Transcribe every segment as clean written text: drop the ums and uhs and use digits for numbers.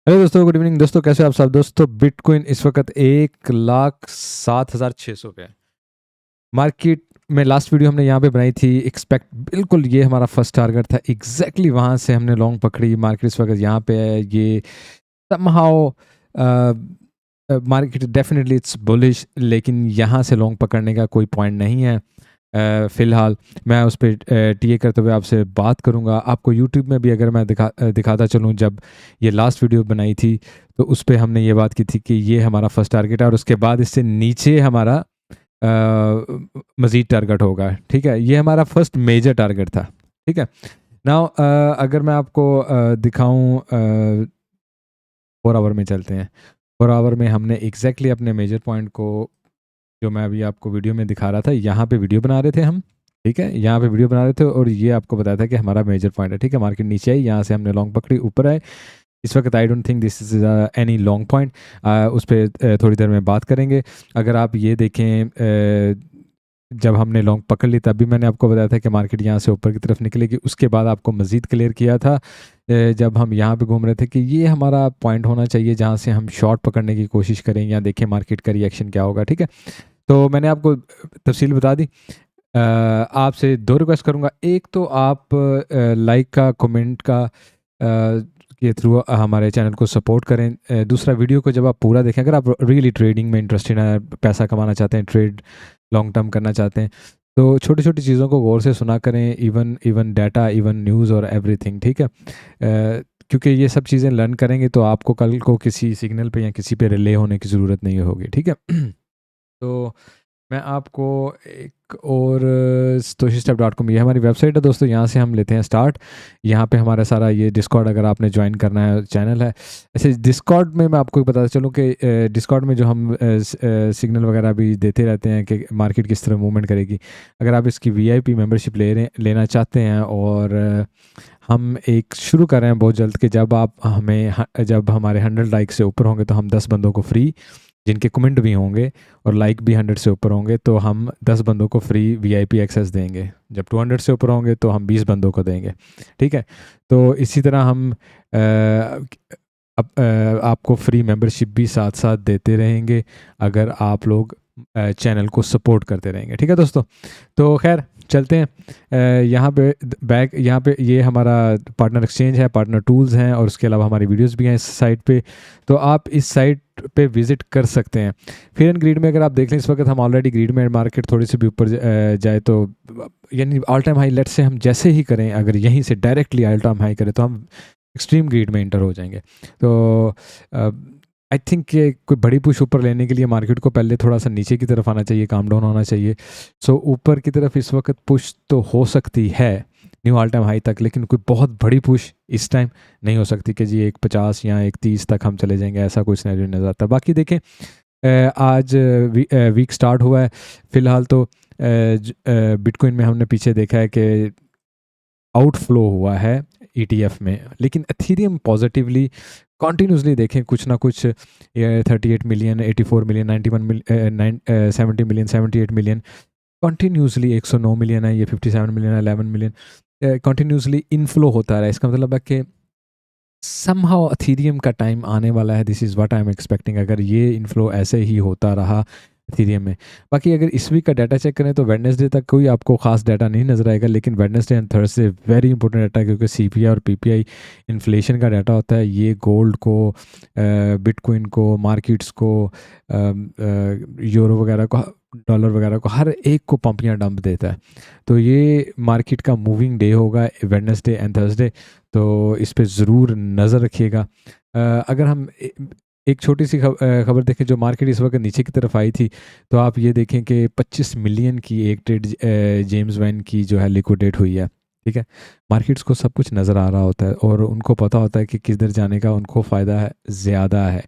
Hello दोस्तों, good evening दोस्तों। कैसे हो आप सब दोस्तों? बिटकॉइन इस वक्त 1,07,600 पे है मार्केट में। लास्ट वीडियो हमने यहाँ पे बनाई थी एक्सपेक्ट, बिल्कुल ये हमारा फर्स्ट टारगेट था। एग्जैक्टली वहाँ से हमने लॉन्ग पकड़ी। मार्केट इस वक्त यहाँ पे है। ये somehow market definitely it's bullish, लेकिन यहाँ से लॉन्ग पकड़ने का कोई पॉइंट नहीं है। फ़िलहाल मैं उस पर टीए करते हुए आपसे बात करूँगा। आपको यूट्यूब में भी अगर मैं दिखाता चलूँ, जब ये लास्ट वीडियो बनाई थी तो उस पर हमने ये बात की थी कि ये हमारा फर्स्ट टारगेट है और उसके बाद इससे नीचे हमारा मज़ीद टारगेट होगा। ठीक है, ये हमारा फर्स्ट मेजर टारगेट था। ठीक है, नाउ अगर मैं आपको दिखाऊँ, 4 आवर में चलते हैं। 4 आवर में हमने एग्जैक्टली अपने मेजर पॉइंट को, जो मैं अभी आपको वीडियो में दिखा रहा था, यहाँ पे वीडियो बना रहे थे हम। ठीक है, यहाँ पे वीडियो बना रहे थे और ये आपको बताया था कि हमारा मेजर पॉइंट है। ठीक है, मार्केट नीचे आई, यहाँ से हमने लॉन्ग पकड़ी, ऊपर आए। इस वक्त I don't think this is any long point. उस पर थोड़ी देर में बात करेंगे। अगर आप ये देखें, जब हमने लॉन्ग पकड़ ली तब भी मैंने आपको बताया था कि मार्केट यहाँ से ऊपर की तरफ निकलेगी। उसके बाद आपको मज़ीद क्लियर किया था जब हम यहाँ पे घूम रहे थे कि ये हमारा पॉइंट होना चाहिए जहाँ से हम शॉर्ट पकड़ने की कोशिश करें, या देखें मार्केट का रिएक्शन क्या होगा। ठीक है, तो मैंने आपको तफसील बता दी। आपसे दो रिक्वेस्ट करूँगा। एक तो आप लाइक का, कमेंट का के थ्रू हमारे चैनल को सपोर्ट करें। दूसरा, वीडियो को जब आप पूरा देखें, अगर आप रियली ट्रेडिंग में इंटरेस्टेड हैं, पैसा कमाना चाहते हैं, ट्रेड लॉन्ग टर्म करना चाहते हैं, तो छोटी छोटी चीज़ों को गौर से सुना करें। Even even data, even news और एवरीथिंग। ठीक है, क्योंकि ये सब चीज़ें लर्न करेंगे तो आपको कल को किसी सिग्नल पे या किसी पे रिले होने की ज़रूरत नहीं होगी। ठीक है तो मैं आपको एक और stoichstep.com, ये हमारी वेबसाइट है दोस्तों। यहाँ से हम लेते हैं स्टार्ट। यहाँ पे हमारा सारा ये डिस्कॉर्ड, अगर आपने ज्वाइन करना है, चैनल है। ऐसे डिस्कॉर्ड में मैं आपको बताता चलूँ कि डिस्कॉर्ड में जो हम सिग्नल वगैरह भी देते रहते हैं कि मार्केट किस तरह मूवमेंट करेगी। अगर आप इसकी वीआईपी मेंबरशिप लेना चाहते हैं, और हम एक शुरू कर रहे हैं बहुत जल्द कि जब हमारे 100 लाइक से ऊपर होंगे तो हम 10 बंदों को फ्री, जिनके कमेंट भी होंगे और लाइक भी 100 से ऊपर होंगे, तो हम 10 बंदों को फ्री वीआईपी एक्सेस देंगे। जब 200 से ऊपर होंगे तो हम 20 बंदों को देंगे। ठीक है, तो इसी तरह हम आपको फ्री मेंबरशिप भी साथ साथ देते रहेंगे अगर आप लोग चैनल को सपोर्ट करते रहेंगे। ठीक है दोस्तों, तो खैर चलते हैं। यहाँ पे ये हमारा पार्टनर एक्सचेंज है, पार्टनर टूल्स हैं, और उसके अलावा हमारी वीडियोस भी हैं इस साइट पे। तो आप इस साइट पे विजिट कर सकते हैं। फिर एंड ग्रीड में अगर आप देख लें, इस वक्त हम ऑलरेडी ग्रीड में, मार्केट थोड़ी सी भी ऊपर जाए तो, यानी all time high let's say हम जैसे ही करें, अगर यहीं से डायरेक्टली ऑल टाइम हाई करें तो हम एक्सट्रीम ग्रीड में इंटर हो जाएंगे। तो आई थिंक कि कोई बड़ी पुश ऊपर लेने के लिए मार्केट को पहले थोड़ा सा नीचे की तरफ आना चाहिए, काम डाउन होना चाहिए। सो ऊपर की तरफ इस वक्त पुश तो हो सकती है न्यू ऑल टाइम हाई तक, लेकिन कोई बहुत बड़ी पुश इस टाइम नहीं हो सकती कि जी 1,50 या 1,30 तक हम चले जाएंगे, ऐसा कुछ नहीं नज़र आता। बाकी देखें, आज वीक स्टार्ट हुआ है। फ़िलहाल तो बिटकॉइन में हमने पीछे देखा है कि आउटफ्लो हुआ है ईटीएफ में, लेकिन एथीरियम पॉजिटिवली कॉन्टीन्यूसली देखें कुछ ना कुछ, 38 million, 84 million, 91 million, 70 million, 78 million, continuously 109 million है, ये 57 मिलियन है, 11 मिलियन कॉन्टीन्यूसली इनफ्लो होता रहा है। इसका मतलब है कि समहाउ एथीरियम का टाइम आने वाला है। This is what I am expecting, अगर ये इनफ्लो ऐसे ही होता रहा एथीरियम में। बाकी अगर इस वीक का डाटा चेक करें तो वेडनेसडे तक कोई आपको खास डाटा नहीं नजर आएगा, लेकिन Wednesday and Thursday very important data है, क्योंकि सीपीआई और पीपीआई इन्फ्लेशन का डाटा होता है। ये गोल्ड को, बिटकॉइन को, मार्केट्स को, यूरो वगैरह को, डॉलर वगैरह को, हर एक को पंपियाँ डंप देता है। तो ये मार्केट का मूविंग डे होगा वेडनेसडे एंड थर्सडे, तो इस पे ज़रूर नज़र रखिएगा। अगर हम एक छोटी सी खबर देखें, जो मार्केट इस वक्त नीचे की तरफ आई थी, तो आप ये देखें कि 25 मिलियन की एक ट्रेड जेम्स वैन की जो है लिक्विडेट हुई है। ठीक है, मार्केट्स को सब कुछ नज़र आ रहा होता है और उनको पता होता है कि किधर जाने का उनको फ़ायदा है, ज़्यादा है।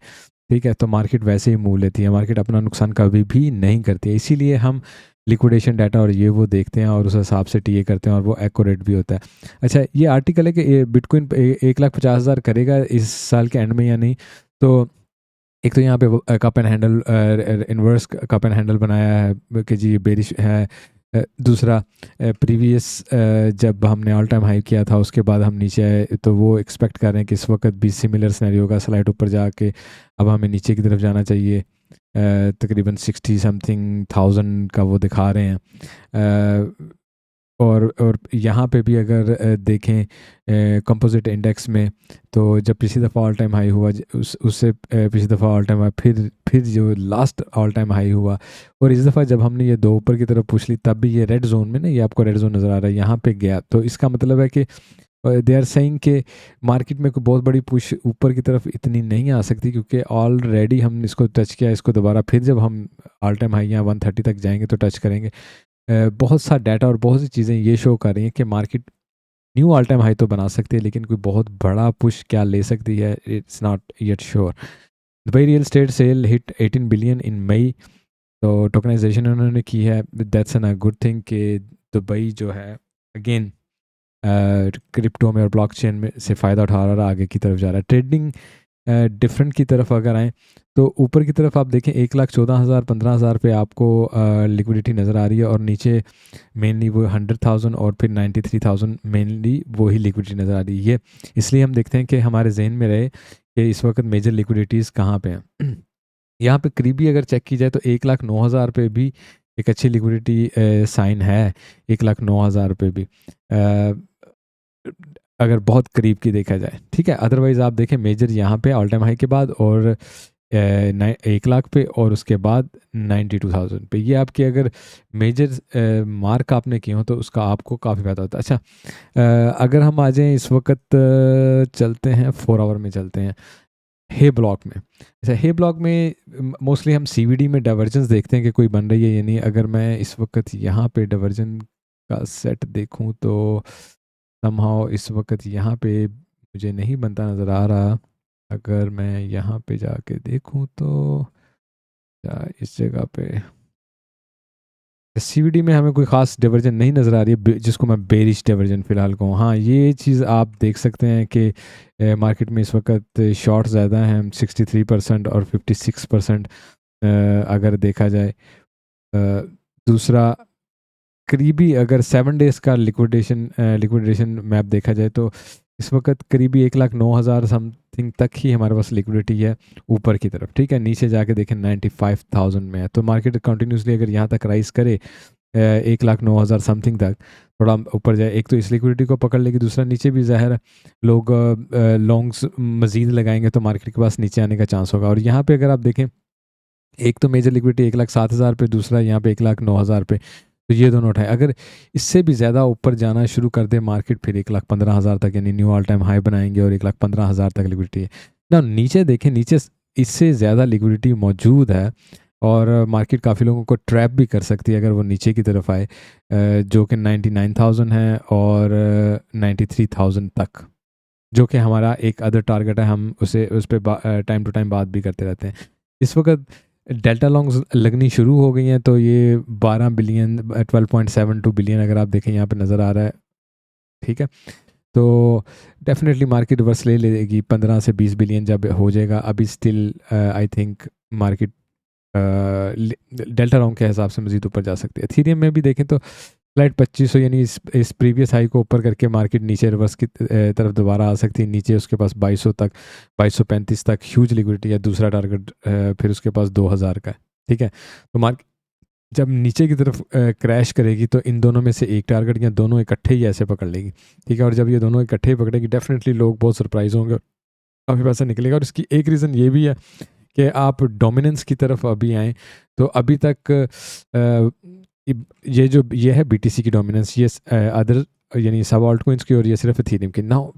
ठीक है, तो मार्केट वैसे ही मूव लेती है, मार्केट अपना नुकसान कभी भी नहीं करती है। इसीलिए हम लिक्विडेशन डाटा और ये वो देखते हैं और उस हिसाब से टीए करते हैं, और वो एक्यूरेट भी होता है। अच्छा, ये आर्टिकल है कि बिटकॉइन 1,50,000 करेगा इस साल के एंड में या नहीं। तो एक तो यहाँ पे cup and handle, inverse cup and handle बनाया है कि जी बेरिश है, दूसरा प्रीवियस जब हमने ऑल टाइम हाई किया था उसके बाद हम नीचे आए, तो वो एक्सपेक्ट कर रहे हैं कि इस वक्त भी सिमिलर सिनेरियो का स्लाइड ऊपर जाके अब हमें नीचे की तरफ जाना चाहिए। तकरीबन 60 समथिंग थाउजेंड का वो दिखा रहे हैं। और यहाँ पे भी अगर देखें कंपोजिट इंडेक्स में, तो जब पिछली दफ़ा ऑल टाइम हाई हुआ उससे पिछली दफ़ा ऑल टाइम हाई, फिर जो लास्ट ऑल टाइम हाई हुआ, और इस दफ़ा जब हमने ये दो ऊपर की तरफ पूछ ली तब भी ये रेड जोन में ना, ये आपको रेड जोन नज़र आ रहा है यहाँ पे गया। तो इसका मतलब है कि दे आर सेइंग कि मार्केट में कोई बहुत बड़ी पुश ऊपर की तरफ इतनी नहीं आ सकती, क्योंकि ऑलरेडी हम इसको टच किया। इसको दोबारा फिर जब हम ऑल टाइम हाई यहाँ 130 तक जाएंगे तो टच करेंगे। बहुत सा डाटा और बहुत सी चीज़ें ये शो कर रही हैं कि market knew all time high तो बना सकती है, लेकिन कोई बहुत बड़ा पुश क्या ले सकती है, it's not yet sure. Dubai real estate sale hit 18 billion in May, तो टोकनाइजेशन उन्होंने की है। That's an a good thing कि दुबई जो है अगेन क्रिप्टो में और ब्लॉकचेन में से फ़ायदा उठा रहा है, आगे की तरफ जा रहा है। ट्रेडिंग डिफरेंट की तरफ अगर आएँ तो ऊपर की तरफ आप देखें 1,14,000 15,000 पे आपको लिक्विडिटी नज़र आ रही है, और नीचे मेनली वो 100,000 और फिर 93,000 मेनली वही लिक्विडिटी नज़र आ रही है। इसलिए हम देखते हैं कि हमारे जहन में रहे कि इस वक्त मेजर लिक्विडिटीज़ कहाँ पे हैं। यहाँ पे करीबी अगर चेक की जाए तो 1,09,000 पे भी एक अच्छी लिक्विडिटी साइन है। 1,09,000 पे भी अगर बहुत करीब की देखा जाए, ठीक है। अदरवाइज़ आप देखें मेजर यहाँ पे ऑल टाइम हाई के बाद और 1,00,000 पे, और उसके बाद 92,000 पे। ये आपके अगर मेजर मार्क आपने किए हो तो उसका आपको काफ़ी फ़ायदा होता है। अच्छा, अगर हम आ जाएँ इस वक्त चलते हैं 4 आवर में, चलते हैं हे ब्लॉक में। अच्छा, हे ब्लॉक में मोस्टली हम सीवीडी में डाइवर्जेंस देखते हैं कि कोई बन रही है या नहीं। अगर मैं इस वक्त यहाँ पे डाइवर्जन का सेट देखूँ तो समहाउ इस वक्त यहाँ पे मुझे नहीं बनता नज़र आ रहा। अगर मैं यहाँ पे जाके देखूँ तो क्या इस जगह पे सीवीडी में हमें कोई ख़ास डाइवर्जन नहीं नज़र आ रही है, जिसको मैं बेरिश डाइवर्जन फ़िलहाल कहूँ। हाँ, ये चीज़ आप देख सकते हैं कि मार्केट में इस वक्त शॉर्ट ज़्यादा हैं, 63% और 56% अगर देखा जाए। दूसरा करीबी अगर 7 डेज़ का लिक्विडेशन मैप देखा जाए तो इस वक्त करीबी 1,09,000 समथिंग तक ही हमारे पास लिक्विडिटी है ऊपर की तरफ, ठीक है। नीचे जाके देखें 95,000 में है, तो मार्केट कंटिन्यूसली अगर यहाँ तक राइज करे 1,09,000 समथिंग तक, थोड़ा ऊपर जाए, एक तो इस लिक्विडिटी को पकड़ लेगी, दूसरा नीचे भी ज़ाहिर है लोग लॉन्ग्स मज़ीद लगाएंगे तो मार्केट के पास नीचे आने का चांस होगा। और यहाँ पे अगर आप देखें एक तो मेजर लिक्विडिटी 1,07,000 पे, दूसरा यहाँ पे 1,09,000 पे, तो ये दोनों उठाए। अगर इससे भी ज़्यादा ऊपर जाना शुरू कर दे मार्केट, फिर 1,15,000 तक यानी न्यू ऑल टाइम हाई बनाएंगे और 1,15,000 तक लिक्विडिटी है ना। नीचे देखें, नीचे इससे ज़्यादा लिक्विडिटी मौजूद है, और मार्केट काफ़ी लोगों को ट्रैप भी कर सकती है अगर वो नीचे की तरफ आए, जो कि 99,000 है और 93,000 तक, जो कि हमारा एक अदर टारगेट है। हम उस पर टाइम टू टाइम बात भी करते रहते हैं। इस वक्त डेल्टा लॉन्ग्स लगनी शुरू हो गई हैं, तो ये 12 बिलियन 12.72 बिलियन अगर आप देखें यहाँ पे नज़र आ रहा है, ठीक है। तो डेफिनेटली मार्केट रिवर्स ले लेगी 15 से 20 बिलियन जब हो जाएगा। अभी still I think market delta long के हिसाब से मज़ीद ऊपर जा सकती है। एथेरियम में भी देखें तो स्लाइड 2500 यानी इस प्रीवियस हाई को ऊपर करके मार्केट नीचे रिवर्स की तरफ दोबारा आ सकती है। नीचे उसके पास 2200 तक, 2235 तक ह्यूज लिक्विडिटी है। दूसरा टारगेट फिर उसके पास 2000 का है, ठीक है। तो मार्केट जब नीचे की तरफ क्रैश करेगी तो इन दोनों में से एक टारगेट या दोनों इकट्ठे ही ऐसे पकड़ लेगी, ठीक है। और जब ये दोनों इकट्ठे ही पकड़ेगी डेफिनेटली लोग बहुत सरप्राइज होंगे, काफ़ी पैसा निकलेगा। और इसकी एक रीज़न ये भी है कि आप डोमिनेंस की तरफ अभी आएँ तो अभी तक ये है बीटीसी की डोमिनेंस, ये अदर यानी सब ऑल्ट कोइंस की, और ये सिर्फ एथेरियम की। नाउ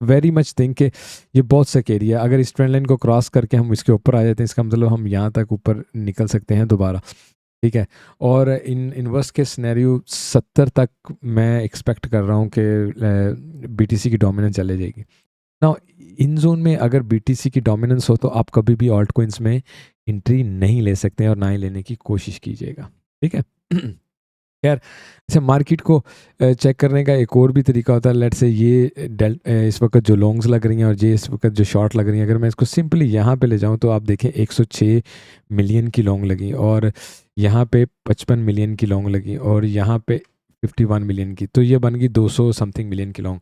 वेरी मच थिंक कि ये बहुत सकेरी है। अगर इस ट्रेंड लाइन को क्रॉस करके हम इसके ऊपर आ जाते हैं, इसका मतलब हम यहाँ तक ऊपर निकल सकते हैं दोबारा, ठीक है। और इनवर्स के सिनेरियो 70 तक मैं एक्सपेक्ट कर रहा हूँ कि बीटीसी की डोमिनेंस चले जाएगी। ना इन जोन में अगर बीटीसी की डोमिनेंस हो तो आप कभी भी ऑल्ट कोइंस में एंट्री नहीं ले सकते हैं, और ना ही लेने की कोशिश कीजिएगा, ठीक है। खैर, अच्छा, मार्केट को चेक करने का एक और भी तरीका होता है। लेट्स से ये इस वक्त जो लॉन्ग्स लग रही हैं और ये इस वक्त जो शॉर्ट लग रही हैं, अगर मैं इसको सिंपली यहाँ पे ले जाऊँ तो आप देखें 106 मिलियन की लॉन्ग लगी, और यहाँ पे 55 मिलियन की लॉन्ग लगी, और यहाँ पे 51 मिलियन की, तो ये बन गई 200 समथिंग मिलियन की लॉन्ग।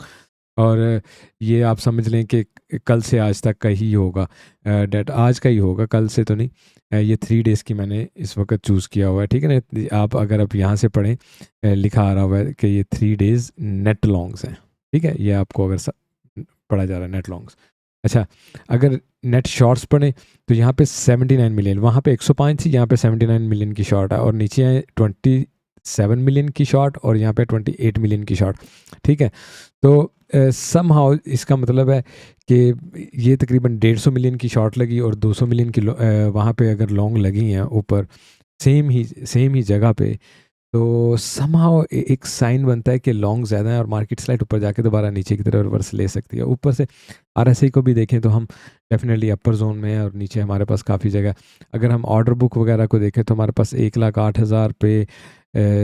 और ये आप समझ लें कि कल से आज तक का ही होगा, डेट आज का ही होगा, कल से तो नहीं। ये 3 डेज़ की मैंने इस वक्त चूज़ किया हुआ है, ठीक है ना। आप अगर आप यहाँ से पढ़ें, लिखा आ रहा हुआ है कि ये 3 डेज़ नेट लॉन्ग्स हैं, ठीक है। ये आपको अगर पढ़ा जा रहा है नेट लॉन्ग्स। अच्छा, अगर नेट शॉर्ट्स पढ़ें तो यहाँ पे 79 मिलियन, वहाँ पे 105 थी, यहाँ पे 79 मिलियन की शॉर्ट है, और नीचे आए 27 मिलियन की शॉर्ट, और यहाँ पे 28 मिलियन की शॉर्ट, ठीक है। तो समहाउ इसका मतलब है कि ये तकरीबन 150 मिलियन की शॉर्ट लगी और 200 मिलियन की वहाँ पे अगर लॉन्ग लगी हैं ऊपर सेम ही जगह पे, तो समहाउ एक साइन बनता है कि लॉन्ग ज़्यादा है और मार्केट स्लाइड ऊपर जाके दोबारा नीचे की तरफ रिवर्स ले सकती है। ऊपर से आरएसआई को भी देखें तो हम डेफिनेटली अपर जोन में हैं, और नीचे हमारे पास काफ़ी जगह। अगर हम ऑर्डर बुक वगैरह को देखें तो हमारे पास 1,08,000 पे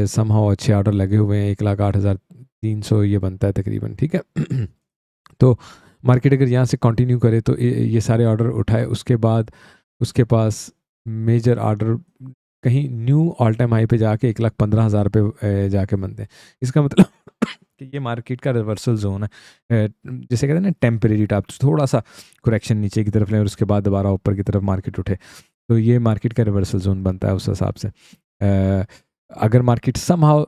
समहाउ अच्छे ऑर्डर लगे हुए हैं, 1,08,300 ये बनता है तकरीबन, ठीक है। तो मार्केट अगर यहाँ से कंटिन्यू करे तो ये सारे ऑर्डर उठाए, उसके बाद उसके पास मेजर ऑर्डर कहीं न्यू ऑल टाइम हाई पे जाके 1,15,000 पे जाके बनते हैं। इसका मतलब कि ये मार्केट का रिवर्सल जोन है, जिसे कहते हैं ना टेम्परेरी टाइप, थोड़ा सा करेक्शन नीचे की तरफ लें और उसके बाद दोबारा ऊपर की तरफ मार्केट उठे, तो ये मार्केट का रिवर्सल जोन बनता है उस हिसाब से। अगर मार्केट समहाउ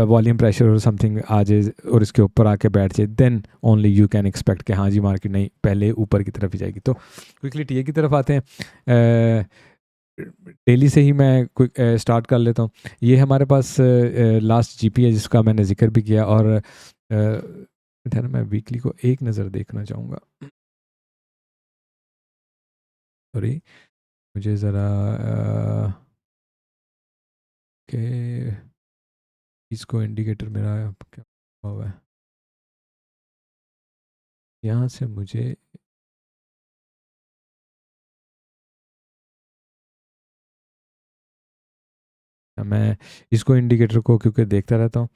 वॉल्यूम प्रेशर और समथिंग आ जाए और इसके ऊपर आके बैठ जाए, then only you can expect कि हाँ जी मार्केट नहीं पहले ऊपर की तरफ ही जाएगी। तो क्विकली टीए की तरफ आते हैं। डेली से ही मैं स्टार्ट कर लेता हूँ। ये हमारे पास लास्ट जीपी है जिसका मैंने जिक्र भी किया, और मैं वीकली को एक नज़र देखना चाहूँगा। सॉरी, मुझे ज़रा के इसको इंडिकेटर मेरा क्या हुआ है यहाँ से मुझे मैं इसको इंडिकेटर को क्योंकि देखता रहता हूँ।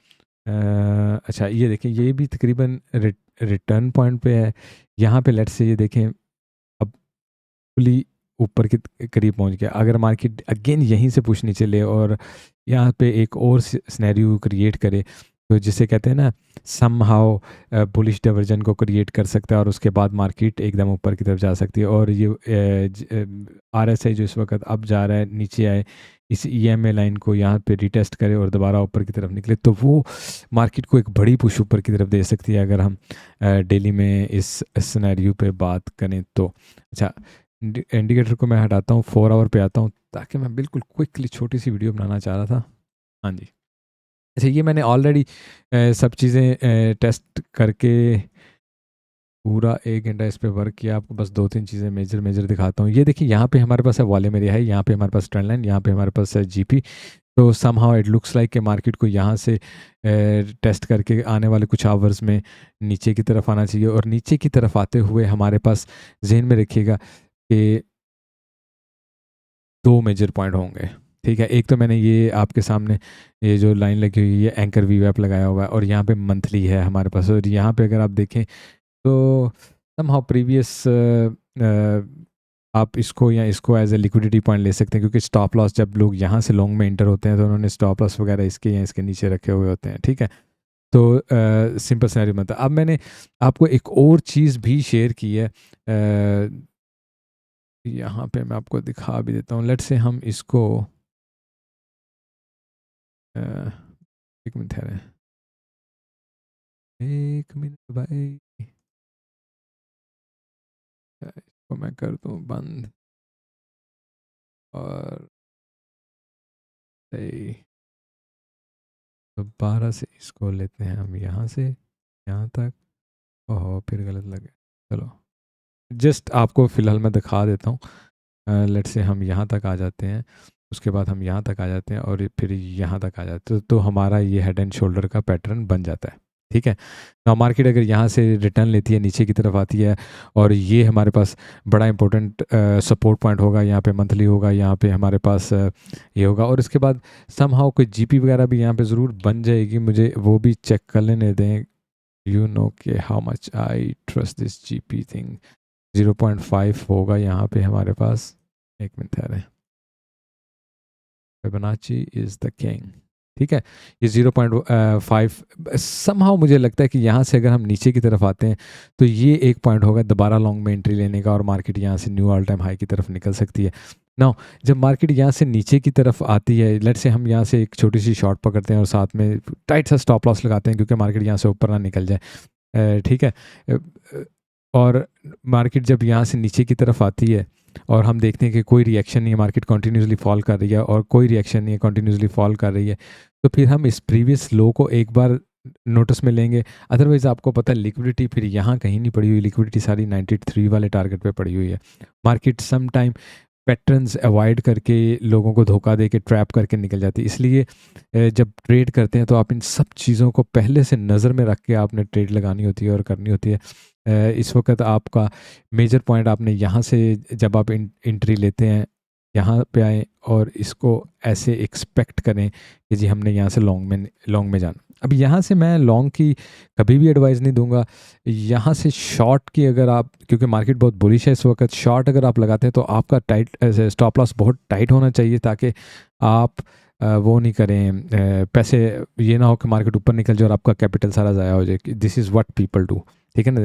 अच्छा, ये देखें, ये भी तकरीबन रिटर्न पॉइंट पे है। यहाँ पे लेट्स से ये देखें अब फुली ऊपर के करीब पहुँच गया। अगर मार्केट अगेन यहीं से पुश नीचे ले और यहाँ पे एक और सिनेरियो क्रिएट करे, तो जिसे कहते हैं ना सम हाउ बुलिश डाइवर्जन को क्रिएट कर सकता है, और उसके बाद मार्केट एकदम ऊपर की तरफ जा सकती है। और ये आरएसआई जो इस वक्त अब जा रहा है नीचे आए, इस ईएमए लाइन को यहाँ पे रिटेस्ट करे और दोबारा ऊपर की तरफ निकले, तो वो मार्केट को एक बड़ी पुश ऊपर की तरफ दे सकती है अगर हम डेली में इस सिनेरियो पे बात करें तो। अच्छा, इंडिकेटर को मैं हटाता हूँ, 4 आवर पे आता हूँ, ताकि मैं बिल्कुल क्विकली छोटी सी वीडियो बनाना चाह रहा था। हाँ जी, अच्छा, ये मैंने ऑलरेडी सब चीज़ें टेस्ट करके पूरा 1 घंटा इस पे वर्क किया। आपको बस 2-3 चीज़ें मेजर दिखाता हूँ। ये देखिए, यहाँ पे हमारे पास है वॉल्यूम एरिया है, यहाँ पे हमारे पास ट्रेंड लाइन, यहाँ पे हमारे पास है जीपी। तो समहाउ इट लुक्स लाइक कि मार्केट को यहाँ से टेस्ट करके आने वाले कुछ आवर्स में नीचे की तरफ आना चाहिए, और नीचे की तरफ आते हुए हमारे पास जहन में रखिएगा कि 2 मेजर पॉइंट होंगे, ठीक है। एक तो मैंने ये आपके सामने ये जो लाइन लगी हुई है एंकर वी वेप लगाया हुआ है, और यहाँ पे मंथली है हमारे पास, और यहाँ पे अगर आप देखें तो समहाउ प्रीवियस आप इसको या इसको एज ए लिक्विडिटी पॉइंट ले सकते हैं, क्योंकि स्टॉप लॉस जब लोग यहाँ से लॉन्ग में एंटर होते हैं तो उन्होंने स्टॉप लॉस वगैरह इसके या इसके नीचे रखे हुए होते हैं, ठीक है। तो सिंपल सिनेरियो बनता है। अब मैंने आपको एक और चीज़ भी शेयर की है, यहाँ पे मैं आपको दिखा भी देता हूँ। लेट्स से हम इसको एक मिनट ठहरे, 1 मिनट भाई, इसको मैं कर दूँ बंद, और सही दोबारा से इसको लेते हैं हम यहाँ से यहाँ तक। ओहो, फिर गलत लगे, चलो जस्ट आपको फ़िलहाल मैं दिखा देता हूँ। लेट से हम यहाँ तक आ जाते हैं, उसके बाद हम यहाँ तक आ जाते हैं, और फिर यहाँ तक आ जाते हैं, तो हमारा ये हेड एंड शोल्डर का पैटर्न बन जाता है, ठीक है ना। मार्केट अगर यहाँ से रिटर्न लेती है, नीचे की तरफ आती है, और ये हमारे पास बड़ा इंपॉर्टेंट सपोर्ट पॉइंट होगा, यहाँ पे मंथली होगा, यहाँ पे हमारे पास ये होगा, और इसके बाद समहाउ कोई जीपी वगैरह भी यहाँ पे ज़रूर बन जाएगी, मुझे वो भी चेक कर लेने दें। यू नो कि how much I trust this GP thing. 0.5 होगा यहाँ पे हमारे पास। एक मिनट ठहरें। Fibonacci is the king. ठीक है, ये 0.5 समहाउ मुझे लगता है कि यहाँ से अगर हम नीचे की तरफ आते हैं तो ये एक पॉइंट होगा दोबारा लॉन्ग में एंट्री लेने का, और मार्केट यहाँ से न्यू ऑल टाइम हाई की तरफ निकल सकती है। नाउ जब मार्केट यहाँ से नीचे की तरफ आती है, लेट से हम यहाँ से एक छोटी सी शॉर्ट पकड़ते हैं और साथ में टाइट सा स्टॉप लॉस लगाते हैं, क्योंकि मार्केट यहाँ से ऊपर ना निकल जाए। ठीक है, और मार्केट जब यहाँ से नीचे की तरफ आती है और हम देखते हैं कि कोई रिएक्शन नहीं है, मार्केट कंटिन्यूसली फॉल कर रही है और कोई रिएक्शन नहीं है, कंटिन्यूसली फॉल कर रही है, तो फिर हम इस प्रीवियस लो को एक बार नोटिस में लेंगे। अदरवाइज आपको पता है लिक्विडिटी फिर यहाँ कहीं नहीं पड़ी हुई, लिक्विडिटी सारी 93 वाले टारगेट पे पड़ी हुई है। Market some time patterns avoid करके लोगों को धोखा दे के ट्रैप करके निकल जाती है। इसलिए जब ट्रेड करते हैं तो आप इन सब चीज़ों को पहले से नज़र में रख के आपने ट्रेड लगानी होती है और करनी होती है। इस वक्त आपका मेजर पॉइंट आपने यहाँ से जब आप एंट्री लेते हैं यहाँ पे आए और इसको ऐसे एक्सपेक्ट करें कि जी हमने यहाँ से लॉन्ग में जाना। अब यहाँ से मैं लॉन्ग की कभी भी एडवाइस नहीं दूंगा। यहाँ से शॉर्ट की अगर आप, क्योंकि मार्केट बहुत बुलिश है इस वक्त, शॉर्ट अगर आप लगाते हैं तो आपका टाइट स्टॉप लॉस बहुत टाइट होना चाहिए, ताकि आप वो नहीं करें, पैसे ये ना हो कि मार्केट ऊपर निकल जाए और आपका कैपिटल सारा ज़ाया हो जाए। This is what people do. ठीक है ना,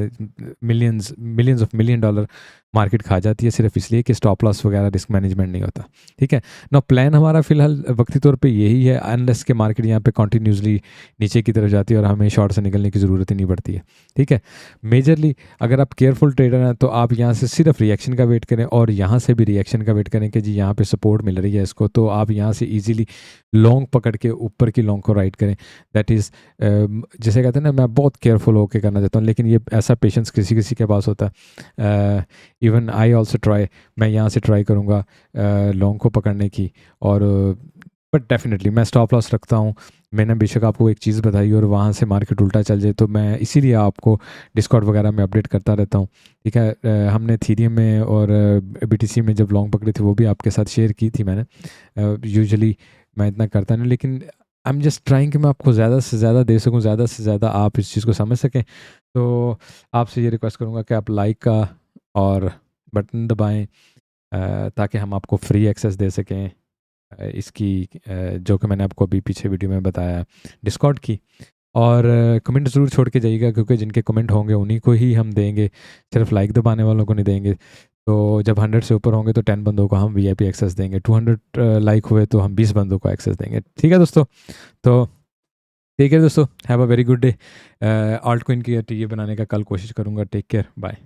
millions of million dollar market खा जाती है सिर्फ इसलिए कि स्टॉप लॉस वगैरह रिस्क मैनेजमेंट नहीं होता। ठीक है ना, प्लान हमारा फिलहाल वक्ती तौर पे यही है, अनलेस के मार्केट यहाँ पे कंटिन्यूसली नीचे की तरफ जाती है और हमें शॉर्ट से निकलने की ज़रूरत ही नहीं पड़ती है। ठीक है, मेजरली अगर आप केयरफुल ट्रेडर हैं तो आप यहाँ से सिर्फ रिएक्शन का वेट करें और यहाँ से भी रिएक्शन का वेट करें कि जी यहाँ पे सपोर्ट मिल रही है इसको, तो आप यहाँ से ईजिली लॉन्ग पकड़ के ऊपर की लॉन्ग को राइट करें। दैट इज़ जैसे कहते हैं ना, मैं बहुत केयरफुल होकर करना चाहता हूँ, लेकिन ये ऐसा पेशेंस किसी किसी के पास होता है। इवन आई ऑल्सो ट्राई, मैं यहाँ से ट्राई करूँगा लॉन्ग को पकड़ने की, और बट डेफिनेटली मैं स्टॉप लॉस रखता हूँ। मैंने बेशक आपको एक चीज़ बताई और वहाँ से मार्केट उल्टा चल जाए तो मैं इसीलिए आपको डिस्कॉर्ड वगैरह में अपडेट करता रहता हूँ। ठीक है, हमने थीरियम में और बीटीसी में जब लॉन्ग पकड़ी थी वो भी आपके साथ शेयर की थी मैंने। यूजुअली मैं इतना करता नहीं, लेकिन आई एम जस्ट ट्राइंग कि मैं आपको ज़्यादा से ज़्यादा दे सकूँ, ज़्यादा से ज़्यादा आप इस चीज़ को समझ सकें। तो आपसे ये रिक्वेस्ट करूँगा कि आप लाइक का और बटन दबाएं ताकि हम आपको फ्री एक्सेस दे सकें इसकी, जो कि मैंने आपको अभी पीछे वीडियो में बताया डिस्कॉर्ड की। और कमेंट ज़रूर छोड़ के जाइएगा, क्योंकि जिनके कमेंट होंगे उन्हीं को ही हम देंगे, सिर्फ लाइक दबाने वालों को नहीं देंगे। तो जब 100 से ऊपर होंगे तो 10 बंदों को हम वीआईपी एक्सेस देंगे, 200 लाइक हुए तो हम 20 बंदों को एक्सेस देंगे। ठीक है दोस्तों, तो ठीक है दोस्तों, have a very good day. Alt coin की टीए बनाने का कल कोशिश करूँगा। Take care, bye.